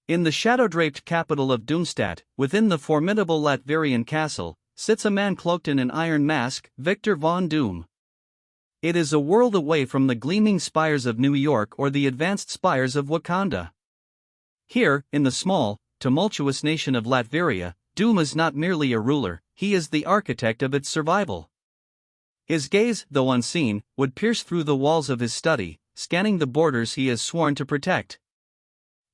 In the shadow-draped capital of Doomstadt, within the formidable Latverian castle, sits a man cloaked in an iron mask, Victor von Doom. It is a world away from the gleaming spires of New York or the advanced spires of Wakanda. Here, in the small, tumultuous nation of Latveria, Doom is not merely a ruler, he is the architect of its survival. His gaze, though unseen, would pierce through the walls of his study, scanning the borders he has sworn to protect.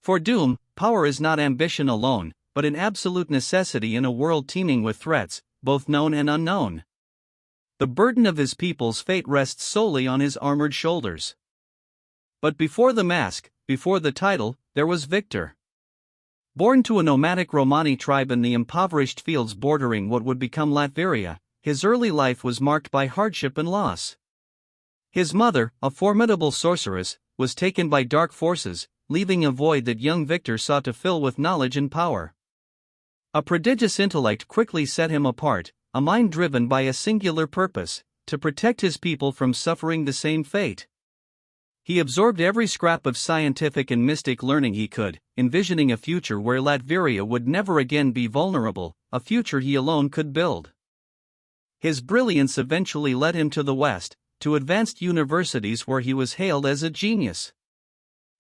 For Doom, power is not ambition alone, but an absolute necessity in a world teeming with threats, both known and unknown. The burden of his people's fate rests solely on his armored shoulders. But before the mask, before the title, there was Victor. Born to a nomadic Romani tribe in the impoverished fields bordering what would become Latveria, his early life was marked by hardship and loss. His mother, a formidable sorceress, was taken by dark forces, leaving a void that young Victor sought to fill with knowledge and power. A prodigious intellect quickly set him apart, a mind driven by a singular purpose, to protect his people from suffering the same fate. He absorbed every scrap of scientific and mystic learning he could, envisioning a future where Latveria would never again be vulnerable, a future he alone could build. His brilliance eventually led him to the West, to advanced universities where he was hailed as a genius.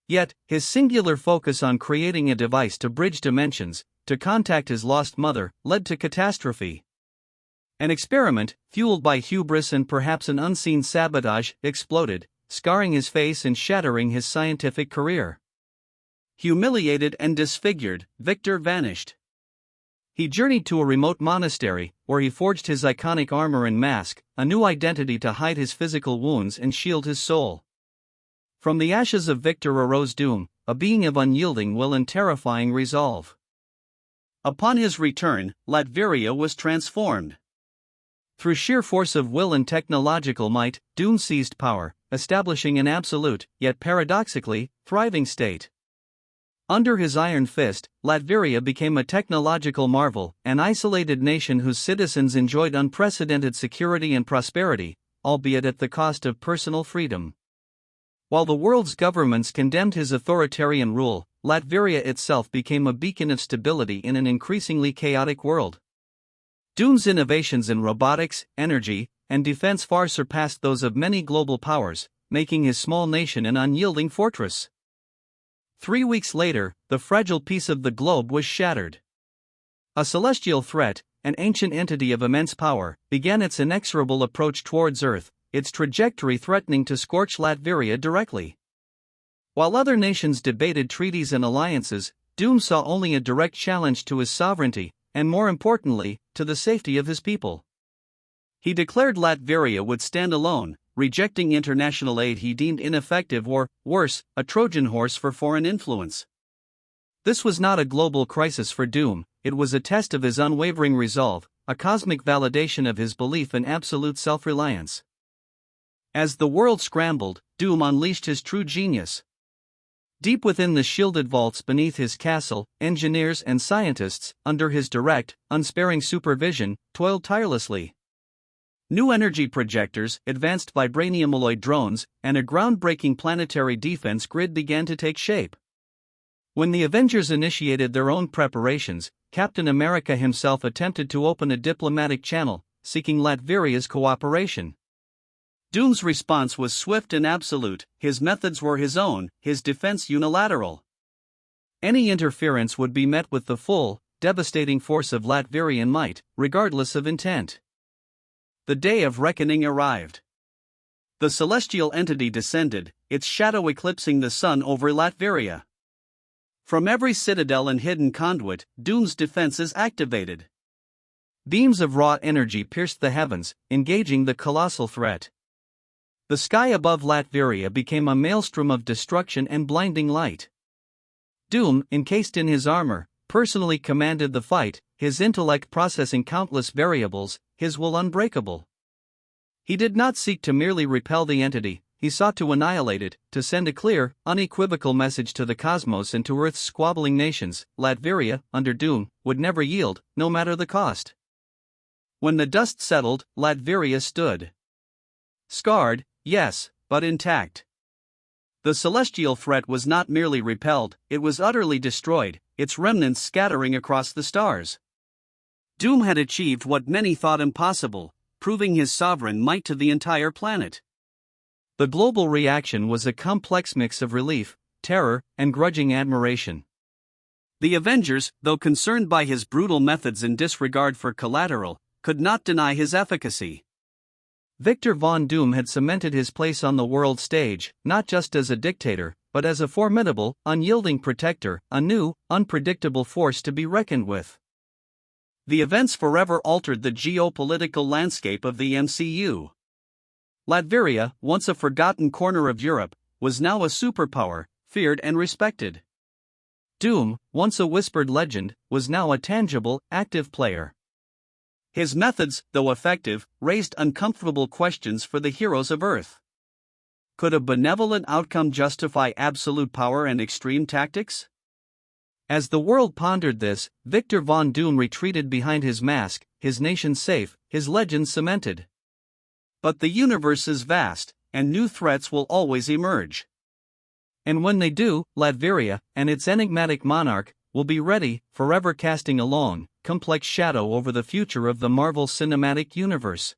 Yet, his singular focus on creating a device to bridge dimensions, to contact his lost mother, led to catastrophe. An experiment, fueled by hubris and perhaps an unseen sabotage, exploded, scarring his face and shattering his scientific career. Humiliated and disfigured, Victor vanished. He journeyed to a remote monastery, where he forged his iconic armor and mask, a new identity to hide his physical wounds and shield his soul. From the ashes of Victor arose Doom, a being of unyielding will and terrifying resolve. Upon his return, Latveria was transformed. Through sheer force of will and technological might, Doom seized power, establishing an absolute, yet paradoxically, thriving state. Under his iron fist, Latveria became a technological marvel, an isolated nation whose citizens enjoyed unprecedented security and prosperity, albeit at the cost of personal freedom. While the world's governments condemned his authoritarian rule, Latveria itself became a beacon of stability in an increasingly chaotic world. Doom's innovations in robotics, energy, and defense far surpassed those of many global powers, making his small nation an unyielding fortress. 3 weeks later, the fragile peace of the globe was shattered. A celestial threat, an ancient entity of immense power, began its inexorable approach towards Earth, its trajectory threatening to scorch Latveria directly. While other nations debated treaties and alliances, Doom saw only a direct challenge to his sovereignty, and more importantly, to the safety of his people. He declared Latveria would stand alone, rejecting international aid he deemed ineffective or, worse, a Trojan horse for foreign influence. This was not a global crisis for Doom, it was a test of his unwavering resolve, a cosmic validation of his belief in absolute self-reliance. As the world scrambled, Doom unleashed his true genius. Deep within the shielded vaults beneath his castle, engineers and scientists, under his direct, unsparing supervision, toiled tirelessly. New energy projectors, advanced vibranium alloy drones, and a groundbreaking planetary defense grid began to take shape. When the Avengers initiated their own preparations, Captain America himself attempted to open a diplomatic channel, seeking Latveria's cooperation. Doom's response was swift and absolute, his methods were his own, his defense unilateral. Any interference would be met with the full, devastating force of Latverian might, regardless of intent. The day of reckoning arrived. The celestial entity descended, its shadow eclipsing the sun over Latveria. From every citadel and hidden conduit, Doom's defenses activated. Beams of raw energy pierced the heavens, engaging the colossal threat. The sky above Latveria became a maelstrom of destruction and blinding light. Doom, encased in his armor, personally commanded the fight, his intellect processing countless variables, his will unbreakable. He did not seek to merely repel the entity, he sought to annihilate it, to send a clear, unequivocal message to the cosmos and to Earth's squabbling nations: Latveria, under Doom, would never yield, no matter the cost. When the dust settled, Latveria stood. Scarred, yes, but intact. The The celestial threat was not merely repelled, it was utterly destroyed, its remnants scattering across the stars. Doom had achieved what many thought impossible, proving his sovereign might to the entire planet. The global reaction was a complex mix of relief, terror, and grudging admiration. The Avengers, though concerned by his brutal methods and disregard for collateral, could not deny his efficacy. Victor Von Doom had cemented his place on the world stage, not just as a dictator, but as a formidable, unyielding protector, a new, unpredictable force to be reckoned with. The events forever altered the geopolitical landscape of the MCU. Latveria, once a forgotten corner of Europe, was now a superpower, feared and respected. Doom, once a whispered legend, was now a tangible, active player. His methods, though effective, raised uncomfortable questions for the heroes of Earth. Could a benevolent outcome justify absolute power and extreme tactics? As the world pondered this, Victor Von Doom retreated behind his mask, his nation safe, his legend cemented. But the universe is vast, and new threats will always emerge. And when they do, Latveria, and its enigmatic monarch, will be ready, forever casting a long, complex shadow over the future of the Marvel Cinematic Universe.